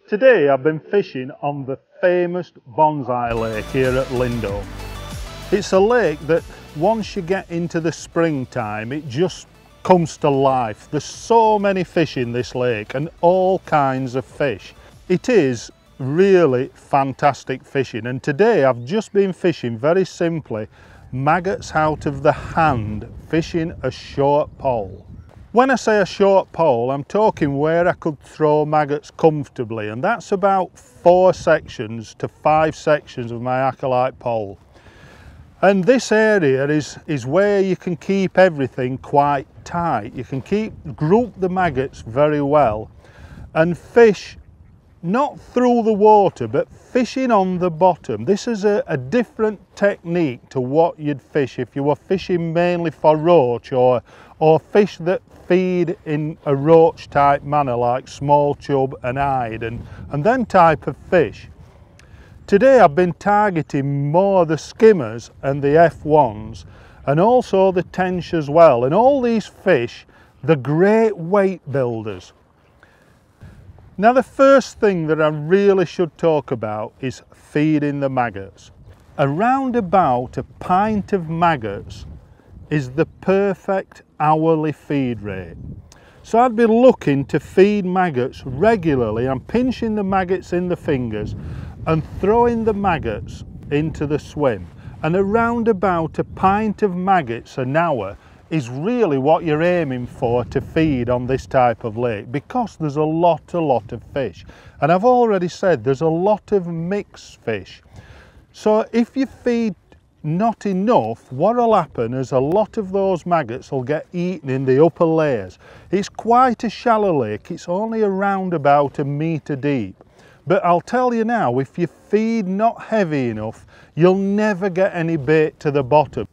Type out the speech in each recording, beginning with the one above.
Today I've been fishing on the famous bonsai lake here at Lindholm. It's a lake that once you get into the springtime it just comes to life. There's so many fish in this lake and all kinds of fish. It is really fantastic fishing, and today I've just been fishing very simply maggots out of the hand, fishing a short pole. When I say a short pole, I'm talking where I could throw maggots comfortably, and that's about 4 sections to 5 sections of my acolyte pole. And this area is where you can keep everything quite tight. You can group the maggots very well and fish not through the water but fishing on the bottom. This is a different technique to what you'd fish if you were fishing mainly for roach or fish that feed in a roach type manner like small chub and hide and them type of fish. Today I've been targeting more the skimmers and the F1s and also the tench as well, and all these fish, the great weight builders. Now the first thing that I really should talk about is feeding the maggots. Around about a pint of maggots is the perfect hourly feed rate. So I'd be looking to feed maggots regularly. I'm pinching the maggots in the fingers and throwing the maggots into the swim. And around about a pint of maggots an hour is really what you're aiming for to feed on this type of lake, because there's a lot of fish. And I've already said there's a lot of mixed fish. So if you feed not enough, what will happen is a lot of those maggots will get eaten in the upper layers. It's quite a shallow lake, it's only around about 1 metre deep. But I'll tell you now, if you feed not heavy enough, you'll never get any bait to the bottom.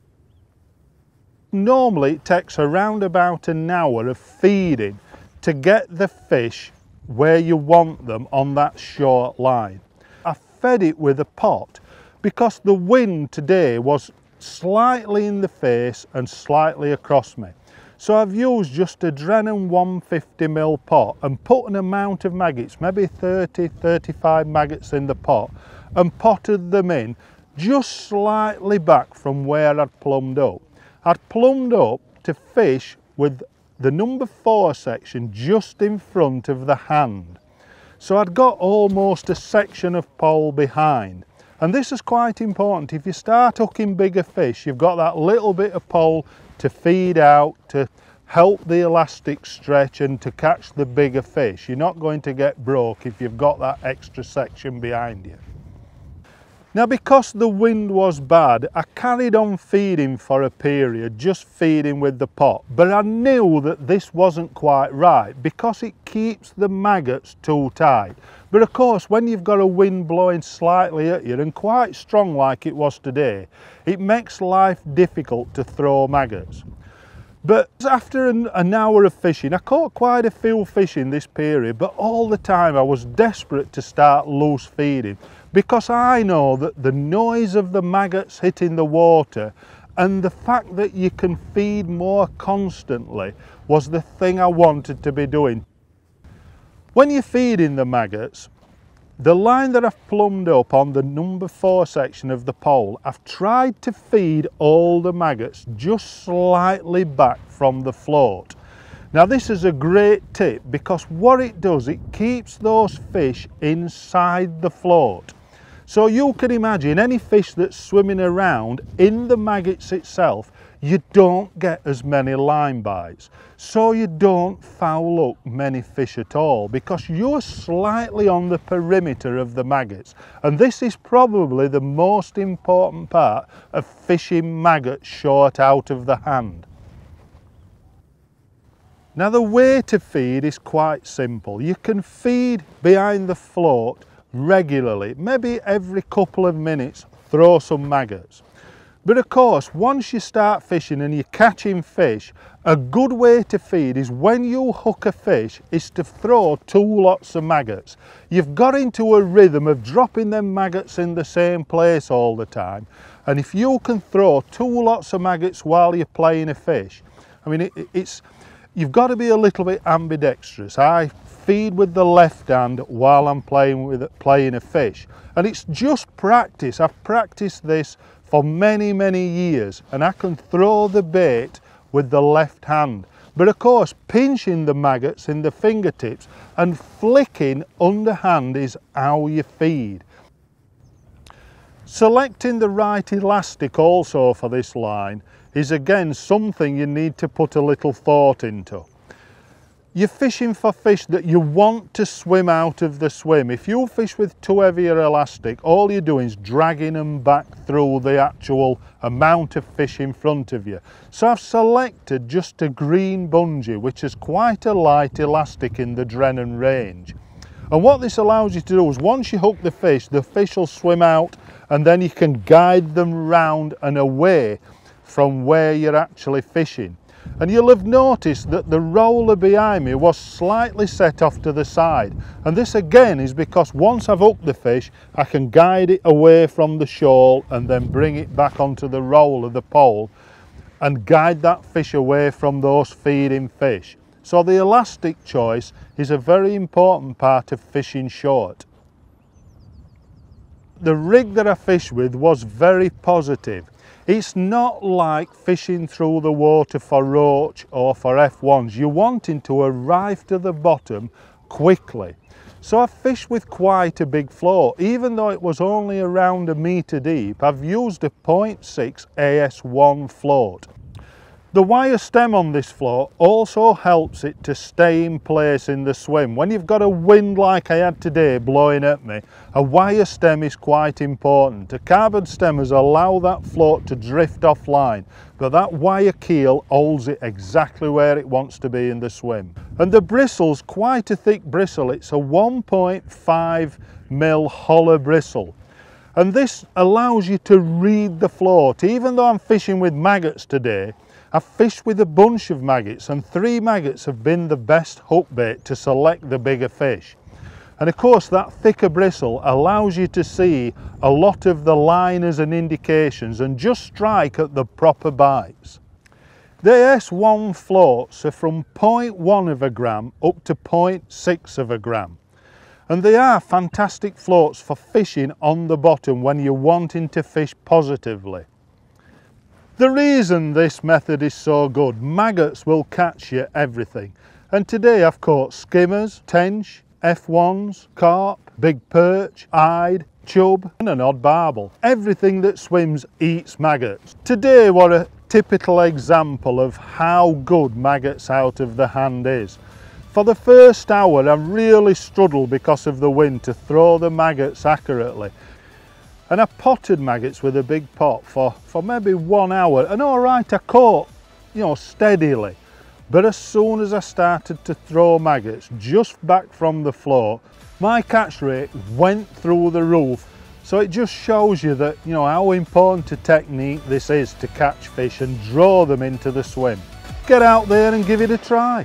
Normally it takes around about an hour of feeding to get the fish where you want them on that short line. I fed it with a pot because the wind today was slightly in the face and slightly across me. So I've used just a Drennan 150ml pot and put an amount of maggots, maybe 30-35 maggots in the pot, and potted them in just slightly back from where I'd plumbed up. I'd plumbed up to fish with the number 4 section just in front of the hand. So I'd got almost a section of pole behind. And this is quite important. If you start hooking bigger fish, you've got that little bit of pole to feed out, to help the elastic stretch and to catch the bigger fish. You're not going to get broke if you've got that extra section behind you. Now because the wind was bad, I carried on feeding for a period, just feeding with the pot. But I knew that this wasn't quite right because it keeps the maggots too tight. But of course, when you've got a wind blowing slightly at you and quite strong like it was today, it makes life difficult to throw maggots. But after an hour of fishing, I caught quite a few fish in this period, but all the time I was desperate to start loose feeding because I know that the noise of the maggots hitting the water and the fact that you can feed more constantly was the thing I wanted to be doing. When you're feeding the maggots, the line that I've plumbed up on the number 4 section of the pole, I've tried to feed all the maggots just slightly back from the float. Now this is a great tip because what it does, it keeps those fish inside the float. So you can imagine any fish that's swimming around in the maggots itself, you don't get as many line bites. So you don't foul up many fish at all because you're slightly on the perimeter of the maggots. And this is probably the most important part of fishing maggots short out of the hand. Now the way to feed is quite simple. You can feed behind the float regularly, maybe every couple of minutes throw some maggots. But of course, once you start fishing and you're catching fish, a good way to feed is when you hook a fish is to throw 2 lots of maggots. You've got into a rhythm of dropping them maggots in the same place all the time, and if you can throw 2 lots of maggots while you're playing a fish, I mean you've got to be a little bit ambidextrous. I feed with the left hand while I'm playing a fish. And it's just practice. I've practiced this for many, many years, and I can throw the bait with the left hand. But of course, pinching the maggots in the fingertips and flicking underhand is how you feed. Selecting the right elastic also for this line is again something you need to put a little thought into. You're fishing for fish that you want to swim out of the swim. If you fish with too heavy an elastic, all you're doing is dragging them back through the actual amount of fish in front of you. So I've selected just a green bungee, which is quite a light elastic in the Drennan range. And what this allows you to do is once you hook the fish will swim out, and then you can guide them round and away from where you're actually fishing. And you'll have noticed that the roller behind me was slightly set off to the side, and this again is because once I've hooked the fish I can guide it away from the shoal and then bring it back onto the roller, the pole, and guide that fish away from those feeding fish. So the elastic choice is a very important part of fishing short. The rig that I fished with was very positive. It's not like fishing through the water for roach or for F1s. You're wanting to arrive to the bottom quickly. So I fished with quite a big float. Even though it was only around 1 metre deep, I've used a 0.6 AS1 float. The wire stem on this float also helps it to stay in place in the swim. When you've got a wind like I had today blowing at me, a wire stem is quite important. A carbon stemmers allow that float to drift offline, but that wire keel holds it exactly where it wants to be in the swim. And the bristle's quite a thick bristle. It's a 1.5mm hollow bristle. And this allows you to read the float. Even though I'm fishing with maggots today, I've fished with a bunch of maggots, and 3 maggots have been the best hook bait to select the bigger fish. And of course that thicker bristle allows you to see a lot of the liners and indications and just strike at the proper bites. The S1 floats are from 0.1 of a gram up to 0.6 of a gram. And they are fantastic floats for fishing on the bottom when you're wanting to fish positively. The reason this method is so good, maggots will catch you everything. And today I've caught skimmers, tench, F1s, carp, big perch, eyed, chub and an odd barbel. Everything that swims eats maggots. Today we're a typical example of how good maggots out of the hand is. For the first hour I really struggled because of the wind to throw the maggots accurately. And I potted maggots with a big pot for maybe 1 hour, and all right, I caught, steadily. But as soon as I started to throw maggots just back from the float, my catch rate went through the roof. So it just shows you that, how important a technique this is to catch fish and draw them into the swim. Get out there and give it a try.